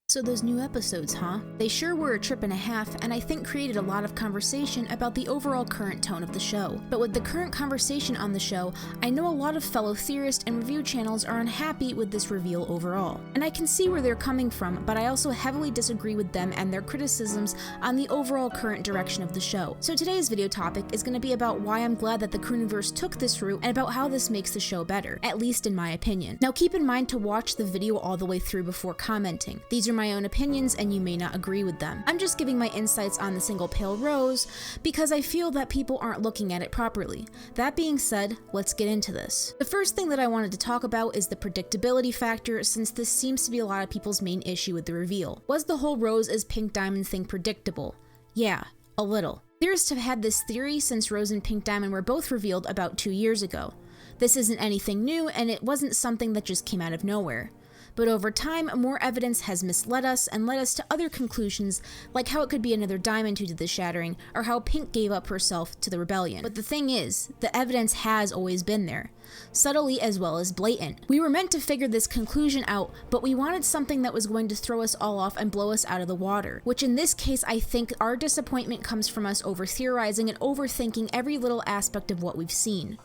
So those new episodes, huh? They sure were a trip and a half, and I think created a lot of conversation about the overall current tone of the show. But with the current conversation on the show, I know a lot of fellow theorists and review channels are unhappy with this reveal overall. And I can see where they're coming from, but I also heavily disagree with them and their criticisms on the overall current direction of the show. So today's video topic is going to be about why I'm glad that the Crewniverse took this route and about how this makes the show better, at least in my opinion. Now keep in mind to watch the video all the way through before commenting. These are my own opinions and you may not agree with them. I'm just giving my insights on the single pale rose because I feel that people aren't looking at it properly. That being said, let's get into this. The first thing that I wanted to talk about is the predictability factor, since this seems to be a lot of people's main issue with the reveal. Was the whole Rose as Pink Diamond thing predictable? Yeah, a little. Theorists have had this theory since Rose and Pink Diamond were both revealed about 2 years ago. This isn't anything new, and it wasn't something that just came out of nowhere. But over time, more evidence has misled us and led us to other conclusions, like how it could be another Diamond who did the shattering, or how Pink gave up herself to the rebellion. But the thing is, the evidence has always been there, subtly as well as blatant. We were meant to figure this conclusion out, but we wanted something that was going to throw us all off and blow us out of the water, which in this case I think our disappointment comes from us over-theorizing and overthinking every little aspect of what we've seen.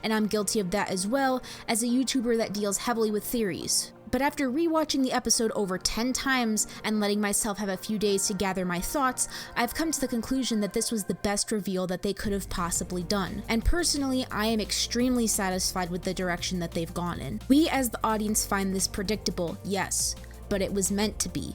And I'm guilty of that as well, as a YouTuber that deals heavily with theories. But after rewatching the episode over 10 times and letting myself have a few days to gather my thoughts, I've come to the conclusion that this was the best reveal that they could have possibly done. And personally, I am extremely satisfied with the direction that they've gone in. We as the audience find this predictable, yes, but it was meant to be.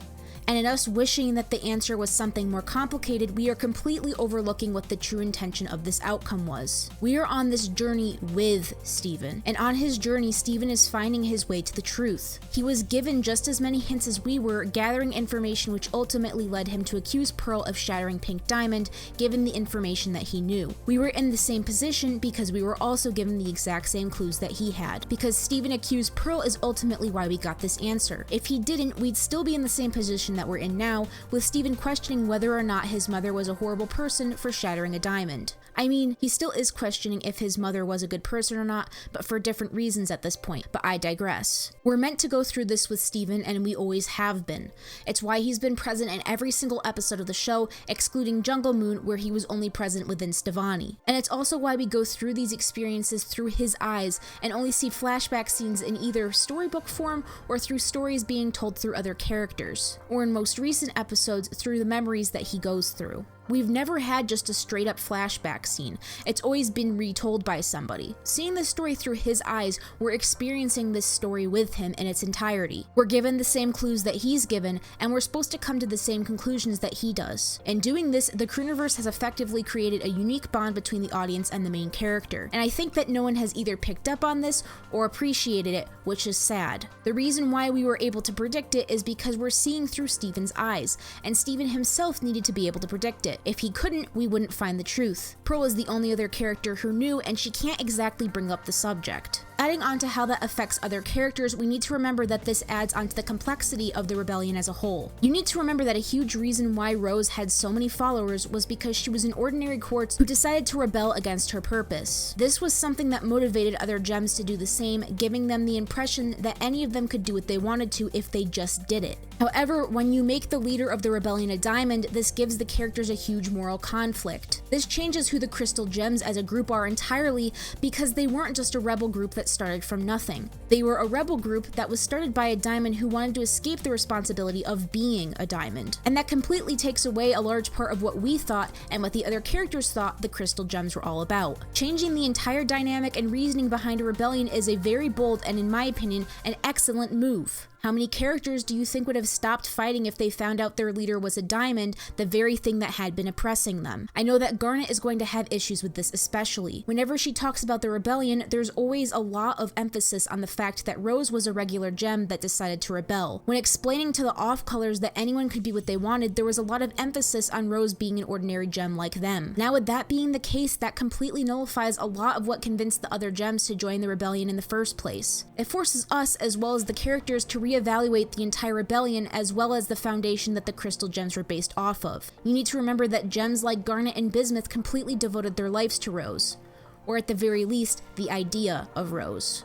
And in us wishing that the answer was something more complicated, we are completely overlooking what the true intention of this outcome was. We are on this journey with Steven, and on his journey, Steven is finding his way to the truth. He was given just as many hints as we were, gathering information which ultimately led him to accuse Pearl of shattering Pink Diamond, given the information that he knew. We were in the same position because we were also given the exact same clues that he had. Because Steven accused Pearl is ultimately why we got this answer. If he didn't, we'd still be in the same position that we're in now, with Steven questioning whether or not his mother was a horrible person for shattering a diamond. I mean, he still is questioning if his mother was a good person or not, but for different reasons at this point, but I digress. We're meant to go through this with Steven, and we always have been. It's why he's been present in every single episode of the show, excluding Jungle Moon, where he was only present within Stevani. And it's also why we go through these experiences through his eyes, and only see flashback scenes in either storybook form or through stories being told through other characters, or in most recent episodes through the memories that he goes through. We've never had just a straight up flashback scene. It's always been retold by somebody. Seeing the story through his eyes, we're experiencing this story with him in its entirety. We're given the same clues that he's given, and we're supposed to come to the same conclusions that he does. In doing this, the Crewniverse has effectively created a unique bond between the audience and the main character, and I think that no one has either picked up on this or appreciated it, which is sad. The reason why we were able to predict it is because we're seeing through Steven's eyes, and Steven himself needed to be able to predict it. If he couldn't, we wouldn't find the truth. Pearl is the only other character who knew, and she can't exactly bring up the subject. Adding on to how that affects other characters, we need to remember that this adds onto the complexity of the rebellion as a whole. You need to remember that a huge reason why Rose had so many followers was because she was an ordinary quartz who decided to rebel against her purpose. This was something that motivated other gems to do the same, giving them the impression that any of them could do what they wanted to if they just did it. However, when you make the leader of the rebellion a diamond, this gives the characters a huge moral conflict. This changes who the Crystal Gems as a group are entirely, because they weren't just a rebel group that started from nothing. They were a rebel group that was started by a diamond who wanted to escape the responsibility of being a diamond. And that completely takes away a large part of what we thought and what the other characters thought the Crystal Gems were all about. Changing the entire dynamic and reasoning behind a rebellion is a very bold and, in my opinion, an excellent move. How many characters do you think would have stopped fighting if they found out their leader was a diamond, the very thing that had been oppressing them? I know that Garnet is going to have issues with this especially. Whenever she talks about the rebellion, there's always a lot of emphasis on the fact that Rose was a regular gem that decided to rebel. When explaining to the off-colors that anyone could be what they wanted, there was a lot of emphasis on Rose being an ordinary gem like them. Now with that being the case, that completely nullifies a lot of what convinced the other gems to join the rebellion in the first place. It forces us, as well as the characters, to reevaluate the entire rebellion as well as the foundation that the Crystal Gems were based off of. You need to remember that gems like Garnet and Bismuth completely devoted their lives to Rose, or at the very least, the idea of Rose.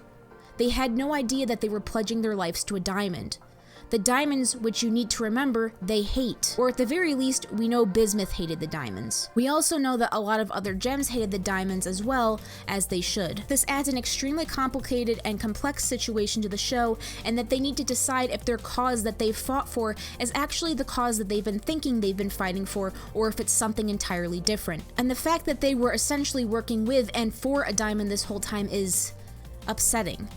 They had no idea that they were pledging their lives to a diamond. The diamonds, which you need to remember, they hate. Or at the very least, we know Bismuth hated the diamonds. We also know that a lot of other gems hated the diamonds as well, as they should. This adds an extremely complicated and complex situation to the show, and that they need to decide if their cause that they've fought for is actually the cause that they've been thinking they've been fighting for, or if it's something entirely different. And the fact that they were essentially working with and for a diamond this whole time is upsetting.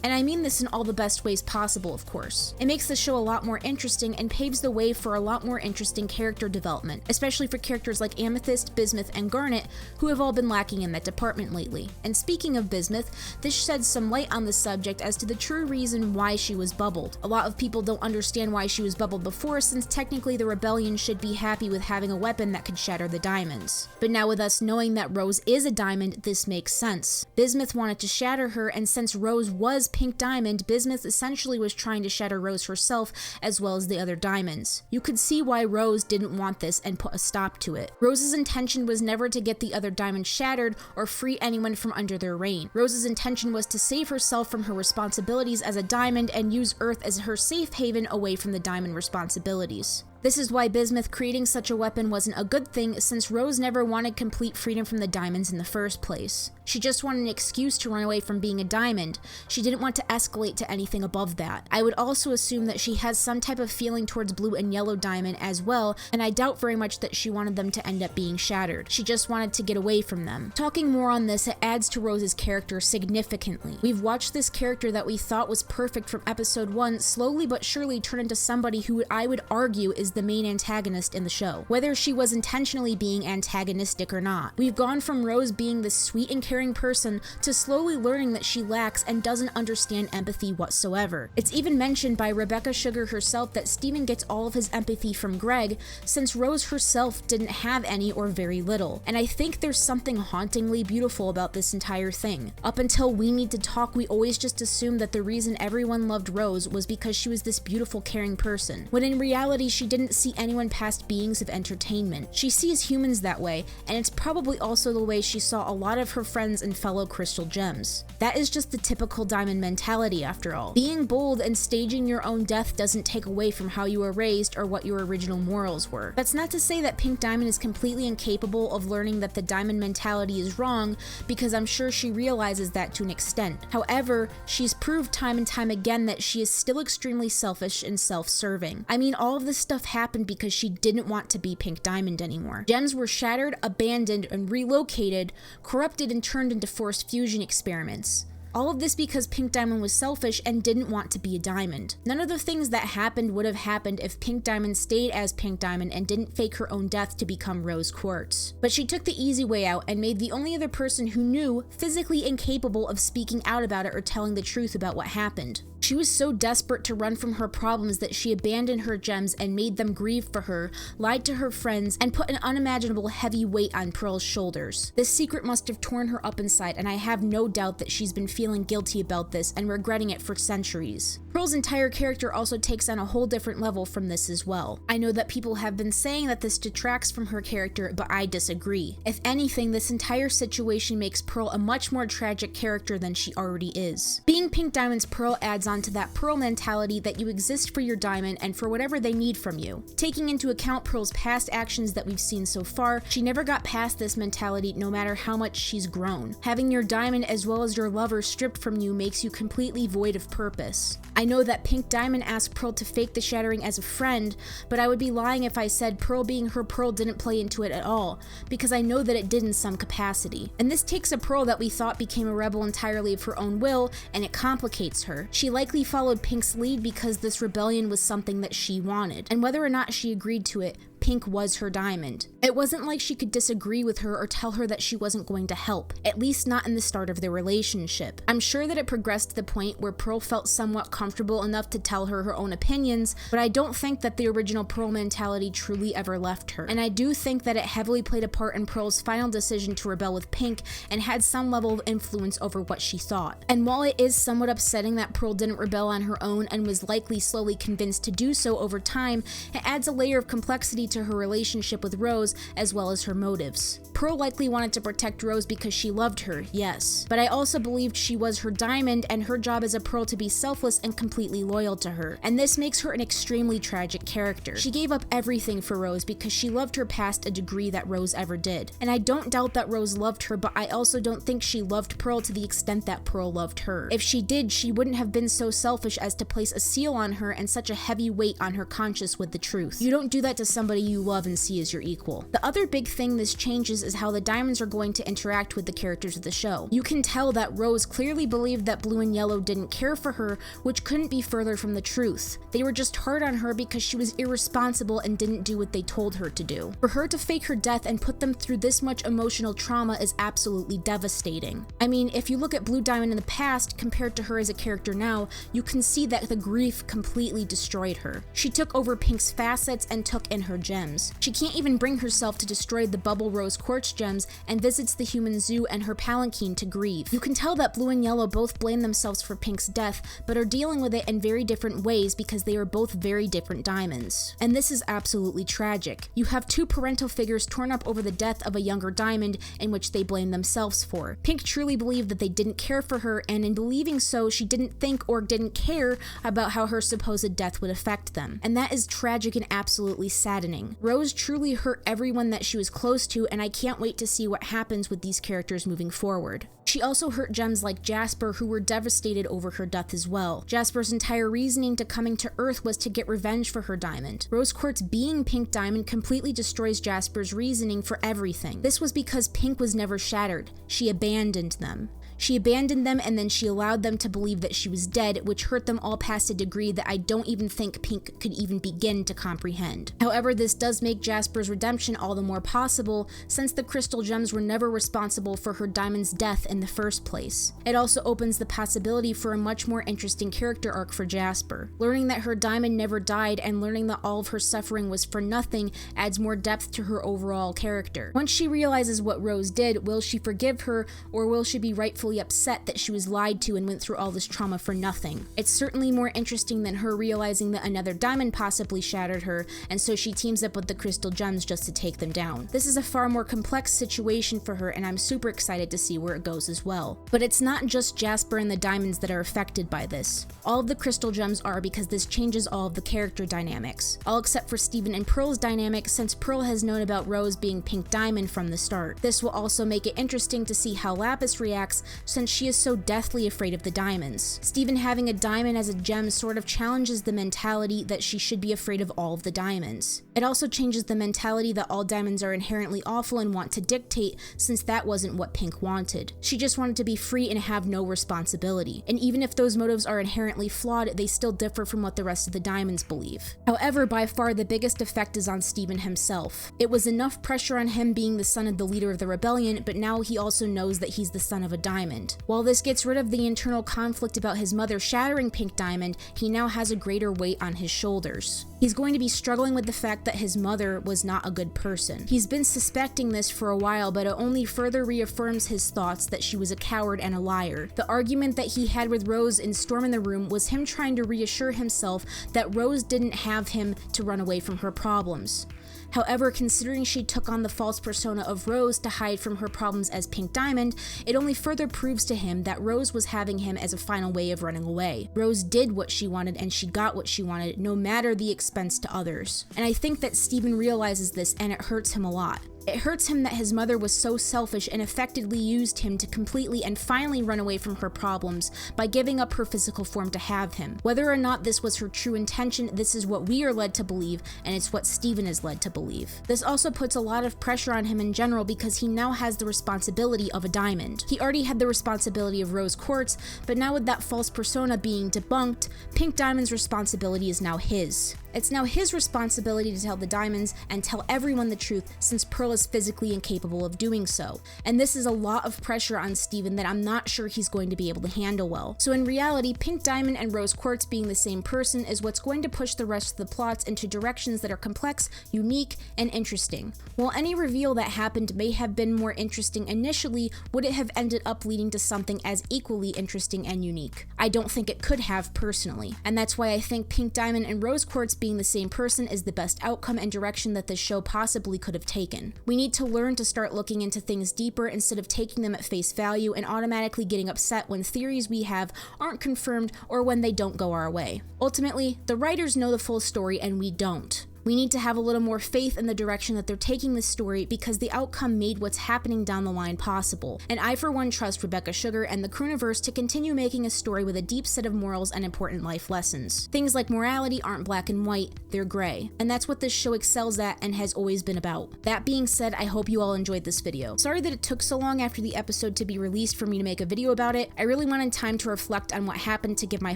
And I mean this in all the best ways possible, of course. It makes the show a lot more interesting and paves the way for a lot more interesting character development, especially for characters like Amethyst, Bismuth, and Garnet, who have all been lacking in that department lately. And speaking of Bismuth, this sheds some light on the subject as to the true reason why she was bubbled. A lot of people don't understand why she was bubbled before, since technically the Rebellion should be happy with having a weapon that could shatter the diamonds. But now with us knowing that Rose is a diamond, this makes sense. Bismuth wanted to shatter her, and since Rose was Pink Diamond, Bismuth essentially was trying to shatter Rose herself as well as the other diamonds. You could see why Rose didn't want this and put a stop to it. Rose's intention was never to get the other diamonds shattered or free anyone from under their reign. Rose's intention was to save herself from her responsibilities as a diamond and use Earth as her safe haven away from the diamond responsibilities. This is why Bismuth creating such a weapon wasn't a good thing, since Rose never wanted complete freedom from the diamonds in the first place. She just wanted an excuse to run away from being a diamond. She didn't want to escalate to anything above that. I would also assume that she has some type of feeling towards blue and yellow diamond as well, and I doubt very much that she wanted them to end up being shattered. She just wanted to get away from them. Talking more on this, it adds to Rose's character significantly. We've watched this character that we thought was perfect from episode 1 slowly but surely turn into somebody who I would argue is the main antagonist in the show, whether she was intentionally being antagonistic or not. We've gone from Rose being this sweet and caring person to slowly learning that she lacks and doesn't understand empathy whatsoever. It's even mentioned by Rebecca Sugar herself that Steven gets all of his empathy from Greg, since Rose herself didn't have any or very little. And I think there's something hauntingly beautiful about this entire thing. Up until We Need to Talk, we always just assumed that the reason everyone loved Rose was because she was this beautiful, caring person, when in reality she didn't see anyone past beings of entertainment. She sees humans that way, and it's probably also the way she saw a lot of her friends and fellow crystal gems. That is just the typical diamond mentality after all. Being bold and staging your own death doesn't take away from how you were raised or what your original morals were. That's not to say that Pink Diamond is completely incapable of learning that the diamond mentality is wrong, because I'm sure she realizes that to an extent. However, she's proved time and time again that she is still extremely selfish and self-serving. I mean, all of this stuff happened because she didn't want to be Pink Diamond anymore. Gems were shattered, abandoned, and relocated, corrupted, and turned into forced fusion experiments. All of this because Pink Diamond was selfish and didn't want to be a diamond. None of the things that happened would have happened if Pink Diamond stayed as Pink Diamond and didn't fake her own death to become Rose Quartz. But she took the easy way out and made the only other person who knew physically incapable of speaking out about it or telling the truth about what happened. She was so desperate to run from her problems that she abandoned her gems and made them grieve for her, lied to her friends, and put an unimaginable heavy weight on Pearl's shoulders. This secret must have torn her up inside, and I have no doubt that she's been feeling guilty about this and regretting it for centuries. Pearl's entire character also takes on a whole different level from this as well. I know that people have been saying that this detracts from her character, but I disagree. If anything, this entire situation makes Pearl a much more tragic character than she already is. Being Pink Diamond's Pearl adds on to that Pearl mentality that you exist for your diamond and for whatever they need from you. Taking into account Pearl's past actions that we've seen so far, she never got past this mentality no matter how much she's grown. Having your diamond as well as your lover stripped from you makes you completely void of purpose. I know that Pink Diamond asked Pearl to fake the shattering as a friend, but I would be lying if I said Pearl being her Pearl didn't play into it at all, because I know that it did in some capacity. And this takes a Pearl that we thought became a rebel entirely of her own will, and it complicates her. She likely followed Pink's lead because this rebellion was something that she wanted, and whether or not she agreed to it, Pink was her diamond. It wasn't like she could disagree with her or tell her that she wasn't going to help, at least not in the start of their relationship. I'm sure that it progressed to the point where Pearl felt somewhat comfortable enough to tell her her own opinions, but I don't think that the original Pearl mentality truly ever left her. And I do think that it heavily played a part in Pearl's final decision to rebel with Pink and had some level of influence over what she thought. And while it is somewhat upsetting that Pearl didn't rebel on her own and was likely slowly convinced to do so over time, it adds a layer of complexity to her relationship with Rose as well as her motives. Pearl likely wanted to protect Rose because she loved her, yes. But I also believed she was her diamond and her job as a Pearl to be selfless and completely loyal to her. And this makes her an extremely tragic character. She gave up everything for Rose because she loved her past a degree that Rose ever did. And I don't doubt that Rose loved her, but I also don't think she loved Pearl to the extent that Pearl loved her. If she did, she wouldn't have been so selfish as to place a seal on her and such a heavy weight on her conscience with the truth. You don't do that to somebody you love and see as your equal. The other big thing this changes is how the diamonds are going to interact with the characters of the show. You can tell that Rose clearly believed that Blue and Yellow didn't care for her, which couldn't be further from the truth. They were just hard on her because she was irresponsible and didn't do what they told her to do. For her to fake her death and put them through this much emotional trauma is absolutely devastating. I mean, if you look at Blue Diamond in the past compared to her as a character now, you can see that the grief completely destroyed her. She took over Pink's facets and took in her gems. She can't even bring herself to destroy the Bubble Rose Quartz gems and visits the human zoo and her palanquin to grieve. You can tell that Blue and Yellow both blame themselves for Pink's death, but are dealing with it in very different ways because they are both very different diamonds. And this is absolutely tragic. You have two parental figures torn up over the death of a younger diamond in which they blame themselves for. Pink truly believed that they didn't care for her, and in believing so, she didn't think or didn't care about how her supposed death would affect them. And that is tragic and absolutely saddening. Rose truly hurt everyone that she was close to, and I can't wait to see what happens with these characters moving forward. She also hurt gems like Jasper, who were devastated over her death as well. Jasper's entire reasoning to coming to Earth was to get revenge for her diamond. Rose Quartz being Pink Diamond completely destroys Jasper's reasoning for everything. This was because Pink was never shattered. She abandoned them. She abandoned them, and then she allowed them to believe that she was dead, which hurt them all past a degree that I don't even think Pink could even begin to comprehend. However, this does make Jasper's redemption all the more possible, since the crystal gems were never responsible for her diamond's death in the first place. It also opens the possibility for a much more interesting character arc for Jasper. Learning that her diamond never died and learning that all of her suffering was for nothing adds more depth to her overall character. Once she realizes what Rose did, will she forgive her, or will she be rightfully upset that she was lied to and went through all this trauma for nothing? It's certainly more interesting than her realizing that another diamond possibly shattered her, and so she teams up with the crystal gems just to take them down. This is a far more complex situation for her, and I'm super excited to see where it goes as well. But it's not just Jasper and the diamonds that are affected by this. All of the crystal gems are, because this changes all of the character dynamics. All except for Steven and Pearl's dynamic, since Pearl has known about Rose being Pink Diamond from the start. This will also make it interesting to see how Lapis reacts, since she is so deathly afraid of the diamonds. Steven having a diamond as a gem sort of challenges the mentality that she should be afraid of all of the diamonds. It also changes the mentality that all diamonds are inherently awful and want to dictate, since that wasn't what Pink wanted. She just wanted to be free and have no responsibility. And even if those motives are inherently flawed, they still differ from what the rest of the diamonds believe. However, by far the biggest effect is on Steven himself. It was enough pressure on him being the son of the leader of the rebellion, but now he also knows that he's the son of a diamond. While this gets rid of the internal conflict about his mother shattering Pink Diamond, he now has a greater weight on his shoulders. He's going to be struggling with the fact that his mother was not a good person. He's been suspecting this for a while, but it only further reaffirms his thoughts that she was a coward and a liar. The argument that he had with Rose in Storm in the Room was him trying to reassure himself that Rose didn't have him to run away from her problems. However, considering she took on the false persona of Rose to hide from her problems as Pink Diamond, it only further proves to him that Rose was having him as a final way of running away. Rose did what she wanted and she got what she wanted, no matter the expense to others. And I think that Steven realizes this, and it hurts him a lot. It hurts him that his mother was so selfish and effectively used him to completely and finally run away from her problems by giving up her physical form to have him. Whether or not this was her true intention, this is what we are led to believe, and it's what Steven is led to believe. This also puts a lot of pressure on him in general because he now has the responsibility of a diamond. He already had the responsibility of Rose Quartz, but now with that false persona being debunked, Pink Diamond's responsibility is now his. It's now his responsibility to tell the diamonds and tell everyone the truth, since Pearl is physically incapable of doing so. And this is a lot of pressure on Steven that I'm not sure he's going to be able to handle well. So in reality, Pink Diamond and Rose Quartz being the same person is what's going to push the rest of the plots into directions that are complex, unique, and interesting. While any reveal that happened may have been more interesting initially, would it have ended up leading to something as equally interesting and unique? I don't think it could have personally. And that's why I think Pink Diamond and Rose Quartz being the same person is the best outcome and direction that this show possibly could have taken. We need to learn to start looking into things deeper instead of taking them at face value and automatically getting upset when theories we have aren't confirmed or when they don't go our way. Ultimately, the writers know the full story and we don't. We need to have a little more faith in the direction that they're taking this story because the outcome made what's happening down the line possible. And I for one trust Rebecca Sugar and the Crooniverse to continue making a story with a deep set of morals and important life lessons. Things like morality aren't black and white, they're gray. And that's what this show excels at and has always been about. That being said, I hope you all enjoyed this video. Sorry that it took so long after the episode to be released for me to make a video about it. I really wanted time to reflect on what happened to give my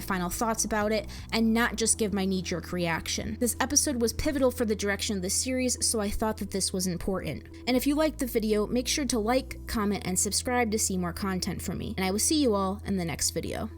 final thoughts about it and not just give my knee-jerk reaction. This episode was pivotal for the direction of the series, so I thought that this was important. And if you liked the video, make sure to like, comment, and subscribe to see more content from me. And I will see you all in the next video.